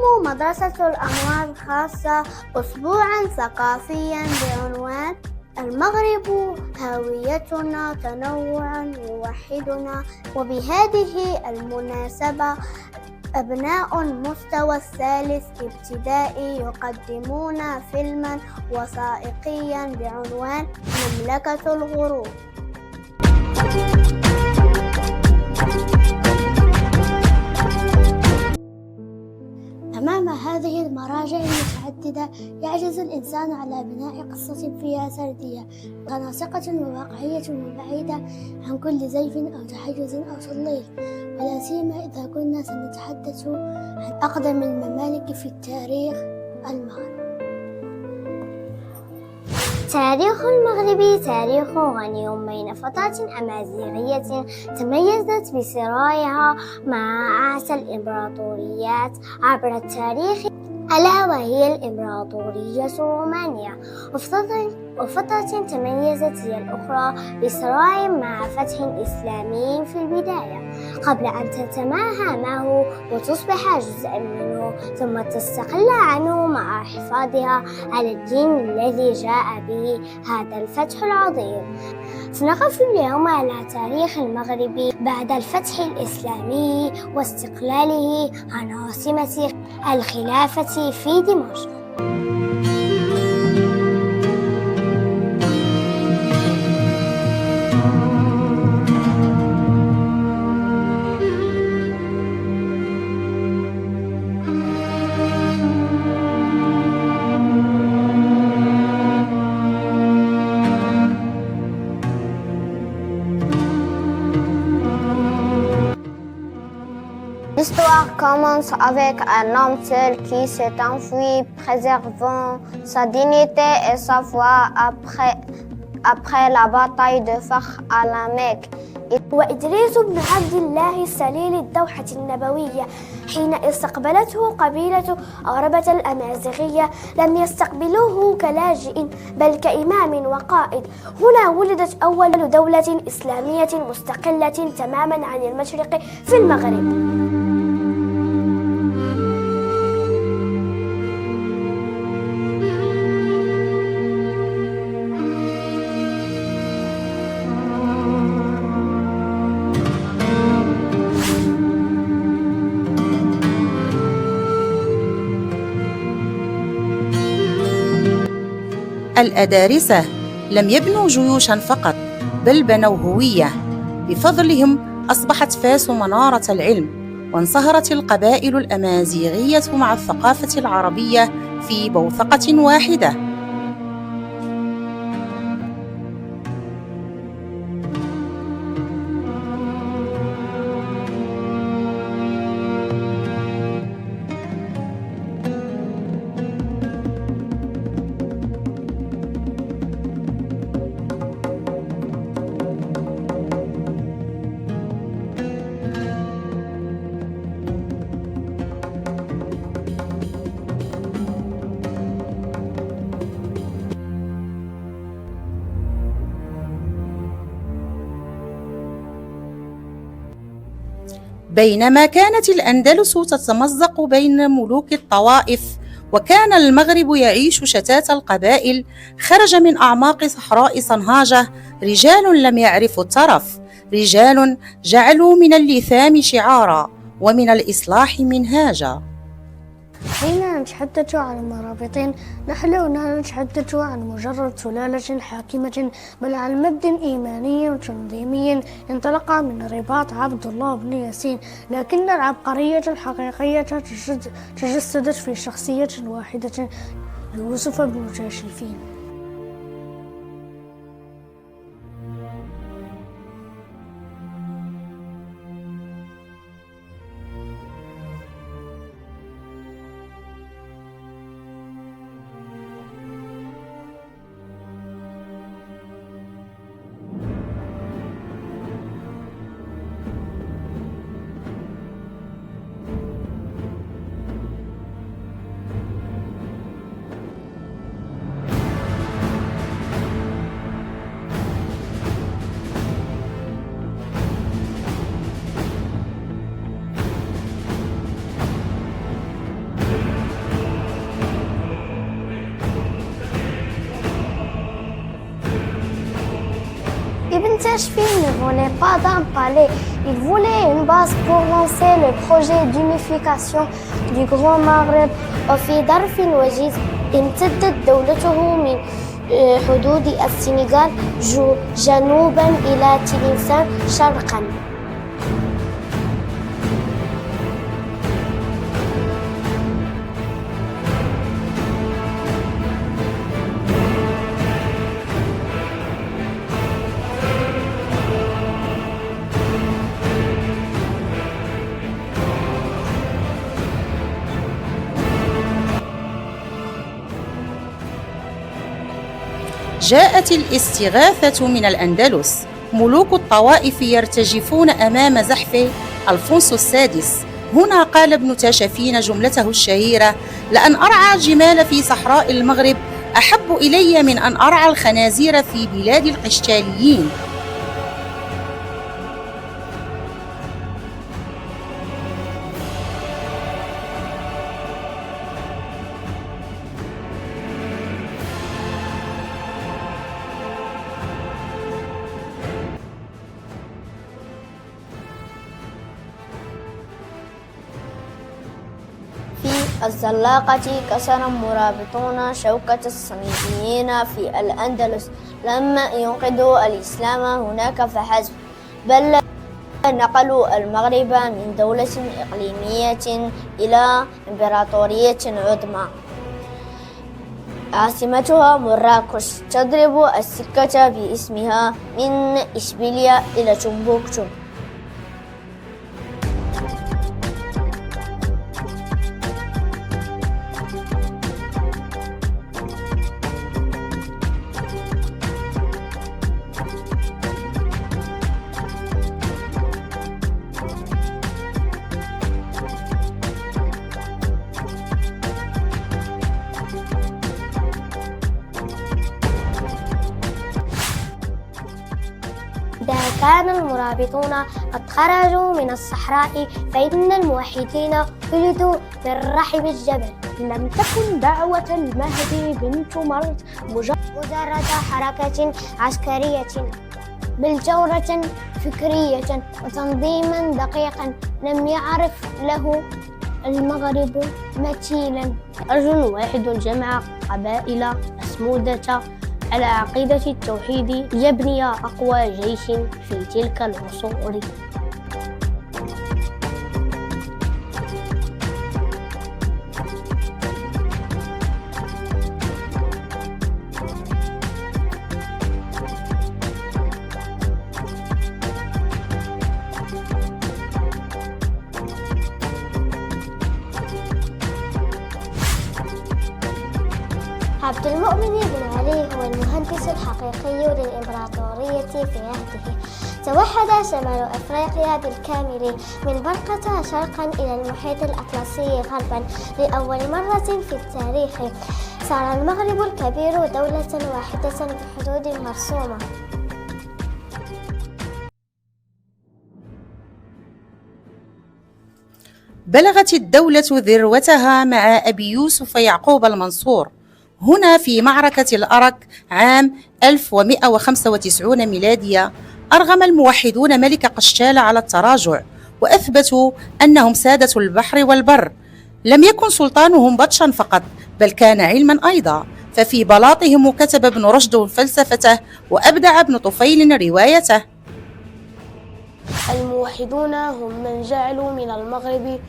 تنظم مدرسة الأنوار الخاصة أسبوعا ثقافيا بعنوان المغرب هويتنا تنوع يوحدنا. وبهذه المناسبة أبناء المستوى الثالث ابتدائي يقدمون فيلما وثائقيا بعنوان مملكة الغروب. أمام هذه المراجع المتعددة يعجز الإنسان على بناء قصة فيها سردية متناسقة وواقعية وبعيدة عن كل زيف أو تحيز أو تضليل، ولا سيما إذا كنا سنتحدث عن أقدم الممالك في التاريخ المغربي. تاريخ المغرب تاريخ غني بين فترات أمازيغية تميزت بصراعها مع أعتى الإمبراطوريات عبر التاريخ، ألا وهي الإمبراطورية الرومانية، وفترة تميزت هي الأخرى بصراع مع فتح إسلامي في البداية قبل أن تتماهى معه وتصبح جزءا منه ثم تستقل عنه مع حفاظها على الدين الذي جاء به هذا الفتح العظيم. سنقف اليوم على تاريخ المغرب بعد الفتح الإسلامي واستقلاله عن عاصمة الخلافة في دمشق. L'histoire commence avec un homme seul qui s'est enfui, préservant sa dignité et sa foi après la bataille de Fakh à la Mecque. وإدريس بن عبد الله السليل الدوحة النبوية حين استقبلته قبيلة أغربة الأمازيغية لم يستقبلوه كلاجئ بل كإمام وقائد. هنا ولدت أول دولة إسلامية مستقلة تماما عن المشرق في المغرب. الأدارسة لم يبنوا جيوشا فقط بل بنوا هوية، بفضلهم أصبحت فاس منارة العلم، وانصهرت القبائل الأمازيغية مع الثقافة العربية في بوثقة واحدة. بينما كانت الأندلس تتمزق بين ملوك الطوائف وكان المغرب يعيش شتات القبائل، خرج من أعماق صحراء صنهاجة رجال لم يعرفوا الترف، رجال جعلوا من اللثام شعارا ومن الإصلاح منهاجا. حين نتحدث عن المرابطين نحن لا نتحدث عن مجرد سلالة حاكمة بل عن مبدأ إيماني وتنظيمي انطلق من رباط عبد الله بن ياسين، لكن العبقرية الحقيقية تجسدت في شخصية واحدة، يوسف بن تاشفين. Ibn Tashfin ne voulait pas d'un palais, il voulait une base pour lancer le projet d'unification du Grand Maghreb. وفي ظرف وجيز امتدت دولته من حدود السنغال جنوبا إلى تلمسان شرقا. جاءت الاستغاثة من الأندلس. ملوك الطوائف يرتجفون أمام زحف ألفونسو السادس. هنا قال ابن تاشفين جملته الشهيرة: لأن أرعى الجمال في صحراء المغرب أحب إلي من أن أرعى الخنازير في بلاد القشتاليين. في الزلاقة كسر مرابطون شوكة الصليبيين في الأندلس لما ينقذوا الإسلام هناك فحسب، بل نقلوا المغرب من دولة إقليمية إلى إمبراطورية عظمى عاصمتها مراكش تضرب السكة باسمها من إشبيلية إلى تمبوكتو. إذا كان المرابطون قد خرجوا من الصحراء فإن الموحدين ولدوا من رحم الجبل. لم تكن دعوة المهدي بنت مرت مجرد حركة عسكرية، بل جورة فكرية وتنظيما دقيقا لم يعرف له المغرب مثيلا. رجل واحد جمع قبائل مسمودة على عقيدة التوحيد ليبني أقوى جيش في تلك العصور. عبد المؤمن بن علي هو المهندس الحقيقي للإمبراطورية في عهده. توحد شمال أفريقيا بالكامل من برقة شرقا إلى المحيط الأطلسي غربا لأول مرة في التاريخ. صار المغرب الكبير دولة واحدة بحدود مرسومة. بلغت الدولة ذروتها مع أبي يوسف يعقوب المنصور هنا في معركة الأرك عام 1195 ميلادية. أرغم الموحدون ملك قشتال على التراجع وأثبتوا أنهم سادة البحر والبر. لم يكن سلطانهم بطشا فقط بل كان علما أيضا، ففي بلاطهم كتب ابن رشد فلسفته وأبدع ابن طفيل روايته. الموحدون هم من جعلوا من المغرب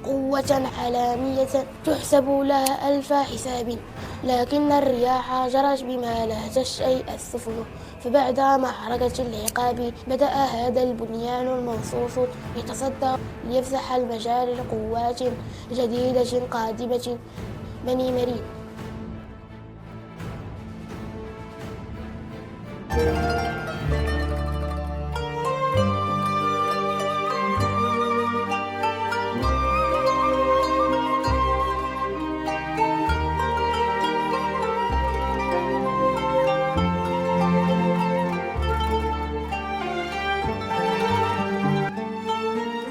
قوة عالمية تحسب لها ألف حساب، لكن الرياح جرت بما لا تشأي السفن. فبعد معركة العقاب بدأ هذا البنيان المنصوص يتصدى ليفتح المجال لقوات جديدة قادمة بني مريد.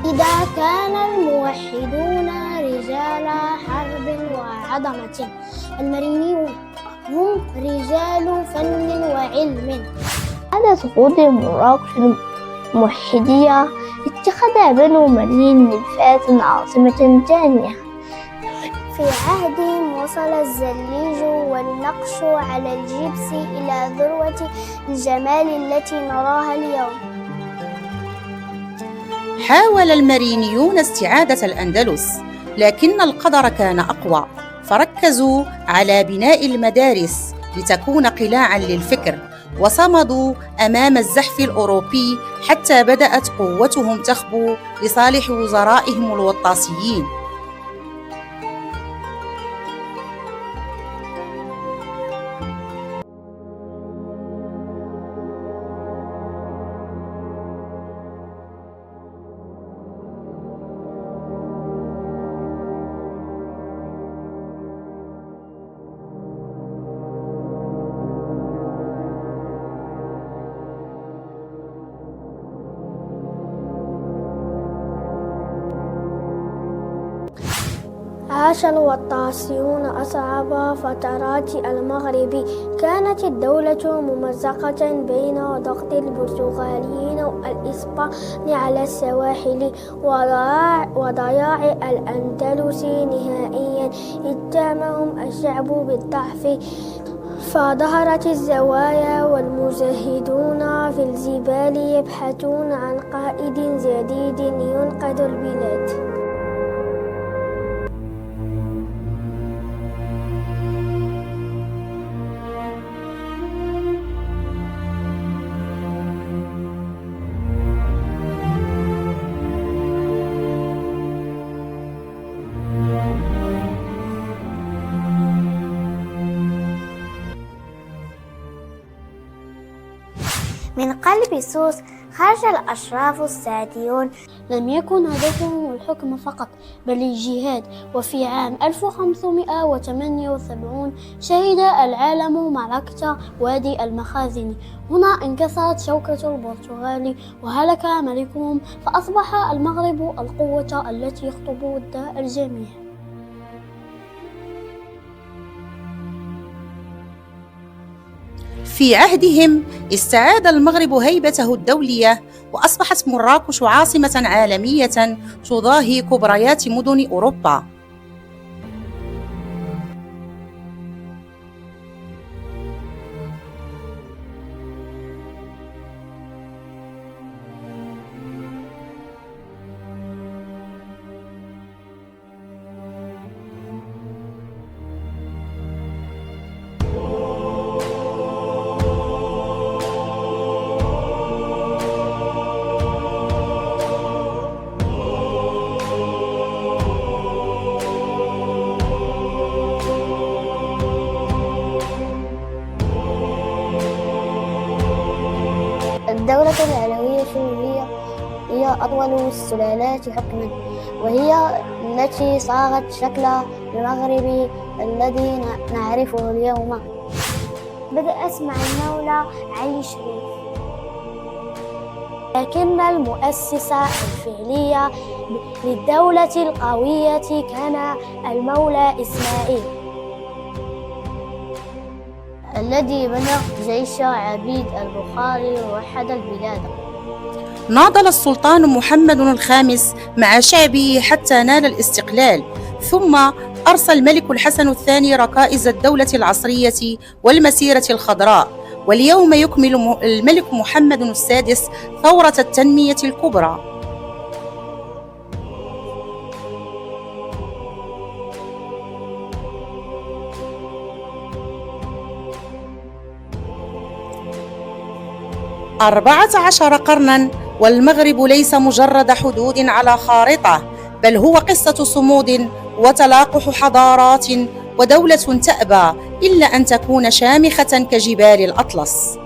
إذا كان الموحدون رجال حرب وعظمة، المرينيون هم رجال فن وعلم. بعد سقوط مراكش الموحدية اتخذ بنو مرين من فاس عاصمة ثانية. في عهدهم وصل الزليج والنقش على الجبس إلى ذروة الجمال التي نراها اليوم. حاول المرينيون استعادة الأندلس، لكن القدر كان أقوى، فركزوا على بناء المدارس لتكون قلاعاً للفكر، وصمدوا أمام الزحف الأوروبي حتى بدأت قوتهم تخبو لصالح وزرائهم الوطاسيين. عاش الوطاسيون أصعب فترات المغرب. كانت الدولة ممزقة بين ضغط البرتغاليين والإسبان على السواحل وضياع الأندلس نهائيا. اتهمهم الشعب بالضعف، فظهرت الزوايا والمجاهدون في الجبال يبحثون عن قائد جديد ينقذ البلاد. من قلب سوس خرج الأشراف السعديون. لم يكن هدفهم الحكم فقط بل الجهاد. وفي عام 1578 شهد العالم معركة وادي المخازن. هنا انكسرت شوكة البرتغال وهلك ملكهم، فأصبح المغرب القوة التي يخطب ضد الجميع. في عهدهم استعاد المغرب هيبته الدولية، وأصبحت مراكش عاصمة عالمية تضاهي كبريات مدن أوروبا. الدولة العلوية هي أطول السلالات حكما، وهي التي صاغت شكل المغرب الذي نعرفه اليوم. بدأت مع المولى علي شريف، لكن المؤسس الفعلي للدولة القوية كان المولى إسماعيل، الذي بنى جيش عبيد البخاري ووحد البلاد. ناضل السلطان محمد الخامس مع شعبه حتى نال الاستقلال، ثم أرسى الملك الحسن الثاني ركائز الدولة العصرية والمسيرة الخضراء، واليوم يكمل الملك محمد السادس ثورة التنمية الكبرى. – 14 قرناً والمغرب ليس مجرد حدود على خارطة، بل هو قصة صمود وتلاقح حضارات ودولة تأبى إلا أن تكون شامخة كجبال الأطلس.